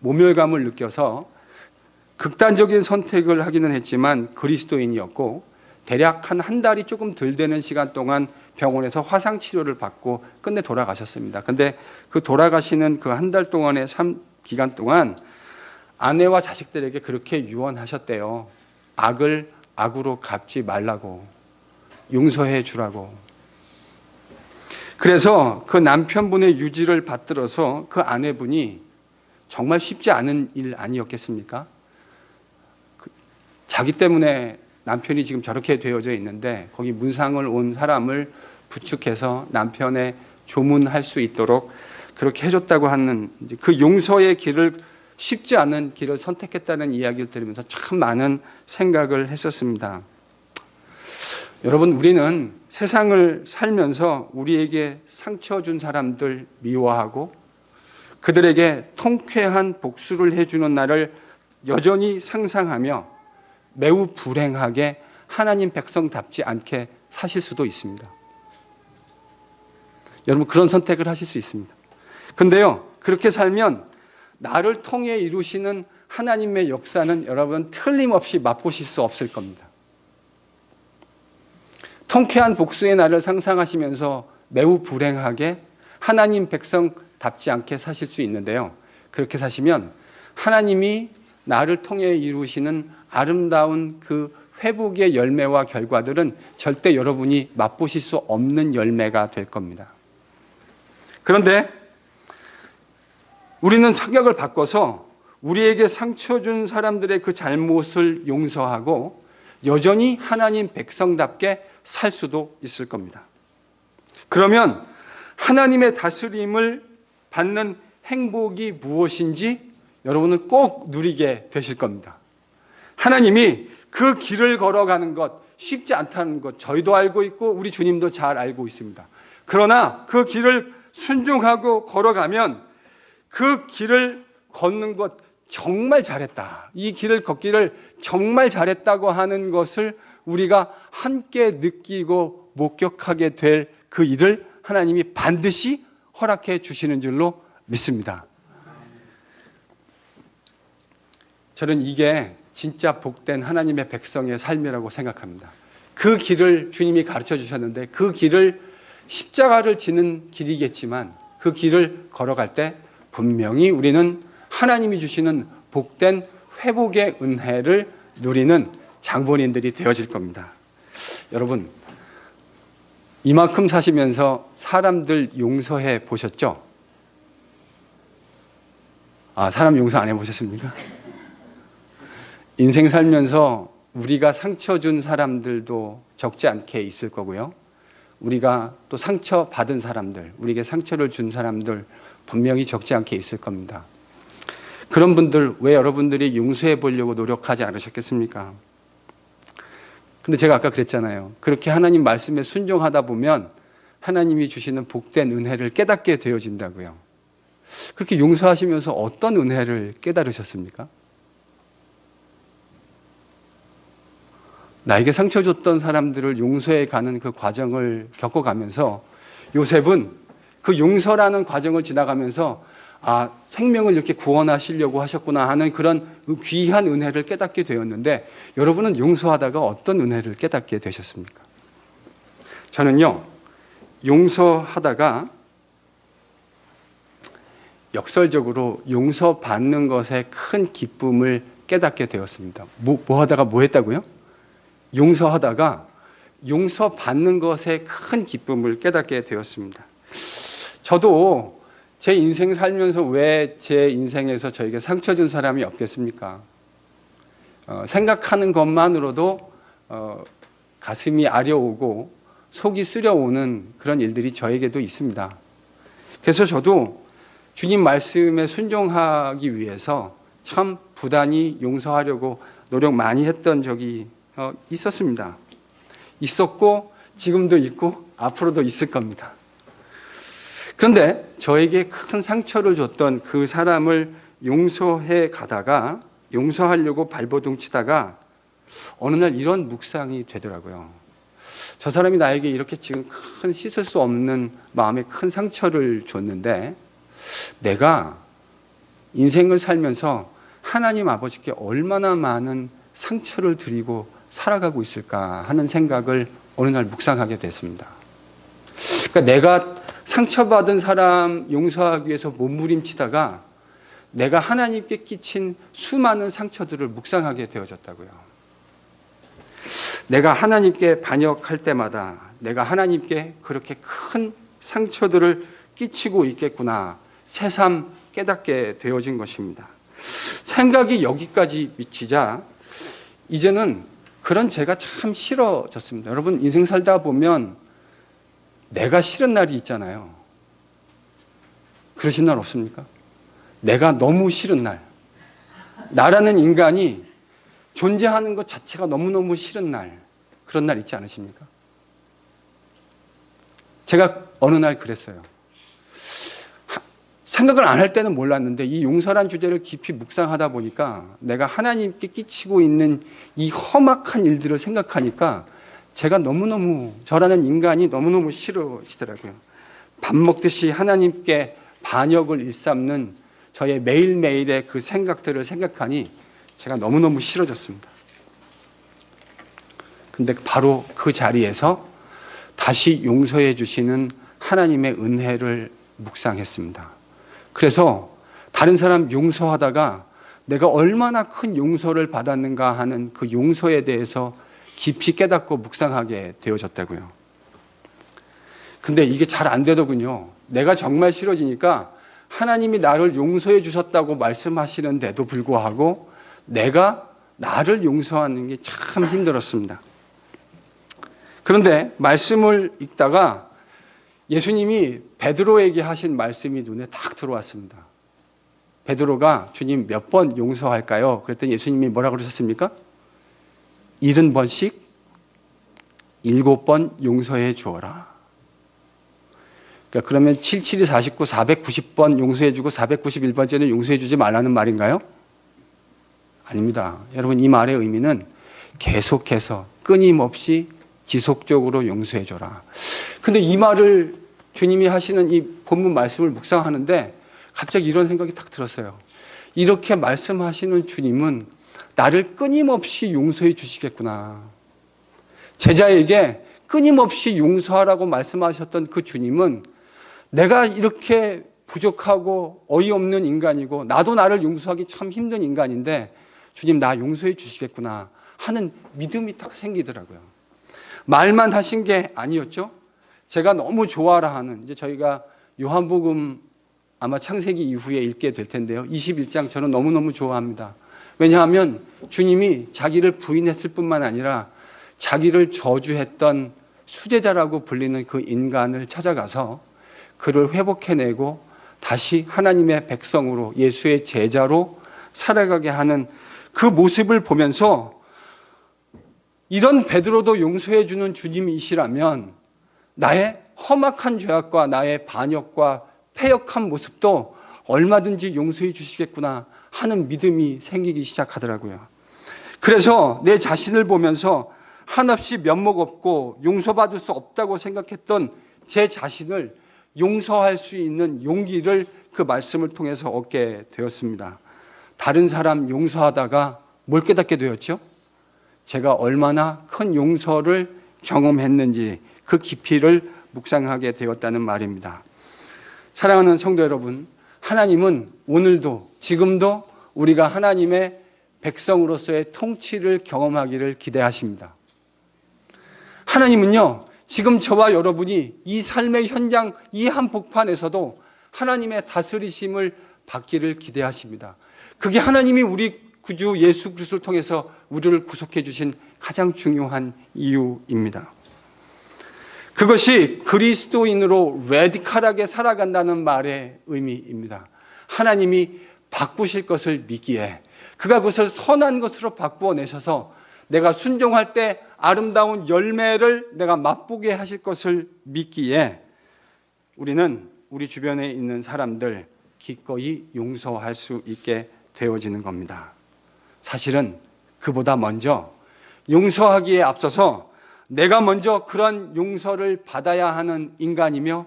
모멸감을 느껴서 극단적인 선택을 하기는 했지만 그리스도인이었고 대략 한 달이 조금 덜 되는 시간 동안 병원에서 화상 치료를 받고 끝내 돌아가셨습니다. 그런데 그 돌아가시는 그 한 달 동안의 기간 동안 아내와 자식들에게 그렇게 유언하셨대요. 악을 악으로 갚지 말라고, 용서해 주라고. 그래서 그 남편분의 유지를 받들어서 그 아내분이 정말 쉽지 않은 일 아니었겠습니까? 자기 때문에 남편이 지금 저렇게 되어져 있는데 거기 문상을 온 사람을 부축해서 남편의 조문할 수 있도록 그렇게 해줬다고 하는 그 용서의 길을, 쉽지 않은 길을 선택했다는 이야기를 들으면서 참 많은 생각을 했었습니다. 여러분, 우리는 세상을 살면서 우리에게 상처 준 사람들 미워하고 그들에게 통쾌한 복수를 해주는 날을 여전히 상상하며 매우 불행하게 하나님 백성답지 않게 사실 수도 있습니다. 여러분, 그런 선택을 하실 수 있습니다. 근데요, 그렇게 살면 나를 통해 이루시는 하나님의 역사는 여러분 틀림없이 맛보실 수 없을 겁니다. 통쾌한 복수의 날을 상상하시면서 매우 불행하게 하나님 백성답지 않게 사실 수 있는데요. 그렇게 사시면 하나님이 나를 통해 이루시는 아름다운 그 회복의 열매와 결과들은 절대 여러분이 맛보실 수 없는 열매가 될 겁니다. 그런데 우리는 성격을 바꿔서 우리에게 상처 준 사람들의 그 잘못을 용서하고 여전히 하나님 백성답게 살 수도 있을 겁니다. 그러면 하나님의 다스림을 받는 행복이 무엇인지 여러분은 꼭 누리게 되실 겁니다. 하나님이 그 길을 걸어가는 것 쉽지 않다는 것 저희도 알고 있고 우리 주님도 잘 알고 있습니다. 그러나 그 길을 순종하고 걸어가면 그 길을 걷는 것 정말 잘했다, 이 길을 걷기를 정말 잘했다고 하는 것을 우리가 함께 느끼고 목격하게 될 그 일을 하나님이 반드시 허락해 주시는 줄로 믿습니다. 저는 이게 진짜 복된 하나님의 백성의 삶이라고 생각합니다. 그 길을 주님이 가르쳐 주셨는데 그 길을 십자가를 지는 길이겠지만 그 길을 걸어갈 때 분명히 우리는 하나님이 주시는 복된 회복의 은혜를 누리는 장본인들이 되어질 겁니다. 여러분, 이만큼 사시면서 사람들 용서해 보셨죠? 사람 용서 안 해보셨습니까? 인생 살면서 우리가 상처 준 사람들도 적지 않게 있을 거고요. 우리가 또 상처 받은 사람들, 우리에게 상처를 준 사람들 분명히 적지 않게 있을 겁니다. 그런 분들 왜 여러분들이 용서해 보려고 노력하지 않으셨겠습니까? 근데 제가 아까 그랬잖아요. 그렇게 하나님 말씀에 순종하다 보면 하나님이 주시는 복된 은혜를 깨닫게 되어진다고요. 그렇게 용서하시면서 어떤 은혜를 깨달으셨습니까? 나에게 상처 줬던 사람들을 용서해 가는 그 과정을 겪어가면서 요셉은 그 용서라는 과정을 지나가면서 생명을 이렇게 구원하시려고 하셨구나 하는 그런 귀한 은혜를 깨닫게 되었는데 여러분은 용서하다가 어떤 은혜를 깨닫게 되셨습니까? 저는요, 용서하다가 역설적으로 용서받는 것에 큰 기쁨을 깨닫게 되었습니다. 뭐 하다가 뭐 했다고요? 용서하다가 용서받는 것에 큰 기쁨을 깨닫게 되었습니다. 저도 제 인생 살면서 왜 제 인생에서 저에게 상처 준 사람이 없겠습니까? 생각하는 것만으로도 가슴이 아려오고 속이 쓰려오는 그런 일들이 저에게도 있습니다. 그래서 저도 주님 말씀에 순종하기 위해서 참 부단히 용서하려고 노력 많이 했던 적이 있었습니다. 있었고 지금도 있고 앞으로도 있을 겁니다. 그런데 저에게 큰 상처를 줬던 그 사람을 용서해 가다가 용서하려고 발버둥 치다가 어느 날 이런 묵상이 되더라고요. 저 사람이 나에게 이렇게 지금 큰 씻을 수 없는 마음에 큰 상처를 줬는데 내가 인생을 살면서 하나님 아버지께 얼마나 많은 상처를 드리고 살아가고 있을까 하는 생각을 어느 날 묵상하게 됐습니다. 그러니까 내가 상처받은 사람 용서하기 위해서 몸부림치다가 내가 하나님께 끼친 수많은 상처들을 묵상하게 되어졌다고요. 내가 하나님께 반역할 때마다 내가 하나님께 그렇게 큰 상처들을 끼치고 있겠구나 새삼 깨닫게 되어진 것입니다. 생각이 여기까지 미치자 이제는 그런 제가 참 싫어졌습니다. 여러분 인생 살다 보면 내가 싫은 날이 있잖아요. 그러신 날 없습니까? 내가 너무 싫은 날, 나라는 인간이 존재하는 것 자체가 너무너무 싫은 날, 그런 날 있지 않으십니까? 제가 어느 날 그랬어요. 생각을 안 할 때는 몰랐는데 이 용서란 주제를 깊이 묵상하다 보니까 내가 하나님께 끼치고 있는 이 험악한 일들을 생각하니까 제가 너무너무 저라는 인간이 너무너무 싫어지더라고요. 밥 먹듯이 하나님께 반역을 일삼는 저의 매일매일의 그 생각들을 생각하니 제가 너무너무 싫어졌습니다. 근데 바로 그 자리에서 다시 용서해 주시는 하나님의 은혜를 묵상했습니다. 그래서 다른 사람 용서하다가 내가 얼마나 큰 용서를 받았는가 하는 그 용서에 대해서 깊이 깨닫고 묵상하게 되어졌다고요. 근데 이게 잘 안 되더군요. 내가 정말 싫어지니까 하나님이 나를 용서해 주셨다고 말씀하시는데도 불구하고 내가 나를 용서하는 게 참 힘들었습니다. 그런데 말씀을 읽다가 예수님이 베드로에게 하신 말씀이 눈에 딱 들어왔습니다. 베드로가 주님 몇 번 용서할까요? 그랬더니 예수님이 뭐라 그러셨습니까? 70번씩 7번 용서해 주어라. 그러니까 그러면 77이 49, 490번 용서해 주고 491번째는 용서해 주지 말라는 말인가요? 아닙니다. 여러분 이 말의 의미는 계속해서 끊임없이 지속적으로 용서해 줘라. 근데 이 말을 주님이 하시는 이 본문 말씀을 묵상하는데 갑자기 이런 생각이 딱 들었어요. 이렇게 말씀하시는 주님은 나를 끊임없이 용서해 주시겠구나. 제자에게 끊임없이 용서하라고 말씀하셨던 그 주님은 내가 이렇게 부족하고 어이없는 인간이고 나도 나를 용서하기 참 힘든 인간인데 주님 나 용서해 주시겠구나 하는 믿음이 딱 생기더라고요. 말만 하신 게 아니었죠. 제가 너무 좋아라 하는 이제 저희가 요한복음 아마 창세기 이후에 읽게 될 텐데요. 21장 저는 너무너무 좋아합니다. 왜냐하면 주님이 자기를 부인했을 뿐만 아니라 자기를 저주했던 수제자라고 불리는 그 인간을 찾아가서 그를 회복해내고 다시 하나님의 백성으로 예수의 제자로 살아가게 하는 그 모습을 보면서 이런 베드로도 용서해 주는 주님이시라면 나의 험악한 죄악과 나의 반역과 패역한 모습도 얼마든지 용서해 주시겠구나 하는 믿음이 생기기 시작하더라고요. 그래서 내 자신을 보면서 한없이 면목 없고 용서받을 수 없다고 생각했던 제 자신을 용서할 수 있는 용기를 그 말씀을 통해서 얻게 되었습니다. 다른 사람 용서하다가 뭘 깨닫게 되었죠? 제가 얼마나 큰 용서를 경험했는지 그 깊이를 묵상하게 되었다는 말입니다. 사랑하는 성도 여러분, 하나님은 오늘도 지금도 우리가 하나님의 백성으로서의 통치를 경험하기를 기대하십니다. 하나님은요, 지금 저와 여러분이 이 삶의 현장, 이 한복판에서도 하나님의 다스리심을 받기를 기대하십니다. 그게 하나님이 우리 구주 예수 그리스도를 통해서 우리를 구속해 주신 가장 중요한 이유입니다. 그것이 그리스도인으로 레디컬하게 살아간다는 말의 의미입니다. 하나님이 바꾸실 것을 믿기에 그가 그것을 선한 것으로 바꾸어 내셔서 내가 순종할 때 아름다운 열매를 내가 맛보게 하실 것을 믿기에 우리는 우리 주변에 있는 사람들 기꺼이 용서할 수 있게 되어지는 겁니다. 사실은 그보다 먼저 용서하기에 앞서서 내가 먼저 그런 용서를 받아야 하는 인간이며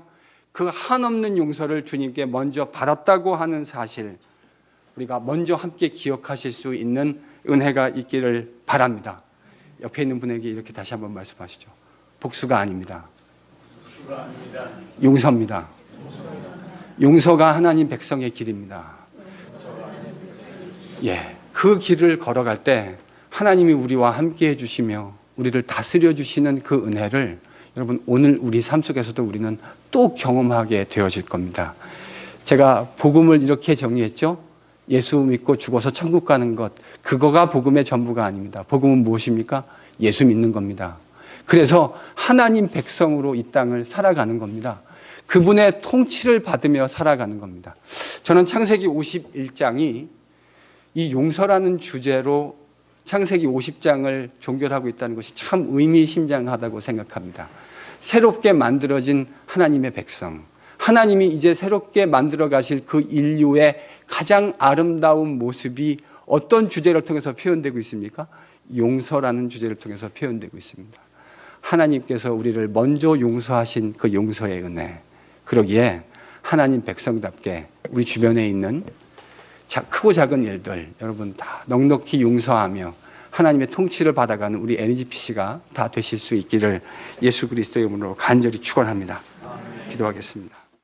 그 한없는 용서를 주님께 먼저 받았다고 하는 사실, 우리가 먼저 함께 기억하실 수 있는 은혜가 있기를 바랍니다. 옆에 있는 분에게 이렇게 다시 한번 말씀하시죠. 복수가 아닙니다. 용서입니다. 용서가 하나님 백성의 길입니다. 그 길을 걸어갈 때 하나님이 우리와 함께 해주시며 우리를 다스려 주시는 그 은혜를 여러분 오늘 우리 삶 속에서도 우리는 또 경험하게 되어질 겁니다. 제가 복음을 이렇게 정의했죠. 예수 믿고 죽어서 천국 가는 것, 그거가 복음의 전부가 아닙니다. 복음은 무엇입니까? 예수 믿는 겁니다. 그래서 하나님 백성으로 이 땅을 살아가는 겁니다. 그분의 통치를 받으며 살아가는 겁니다. 저는 창세기 51장이 이 용서라는 주제로 창세기 50장을 종결하고 있다는 것이 참 의미심장하다고 생각합니다. 새롭게 만들어진 하나님의 백성, 하나님이 이제 새롭게 만들어 가실 그 인류의 가장 아름다운 모습이 어떤 주제를 통해서 표현되고 있습니까? 용서라는 주제를 통해서 표현되고 있습니다. 하나님께서 우리를 먼저 용서하신 그 용서의 은혜, 그러기에 하나님 백성답게 우리 주변에 있는 크고 작은 일들 여러분 다 넉넉히 용서하며 하나님의 통치를 받아가는 우리 NGPC가 다 되실 수 있기를 예수 그리스도의 이름으로 간절히 축원합니다. 기도하겠습니다.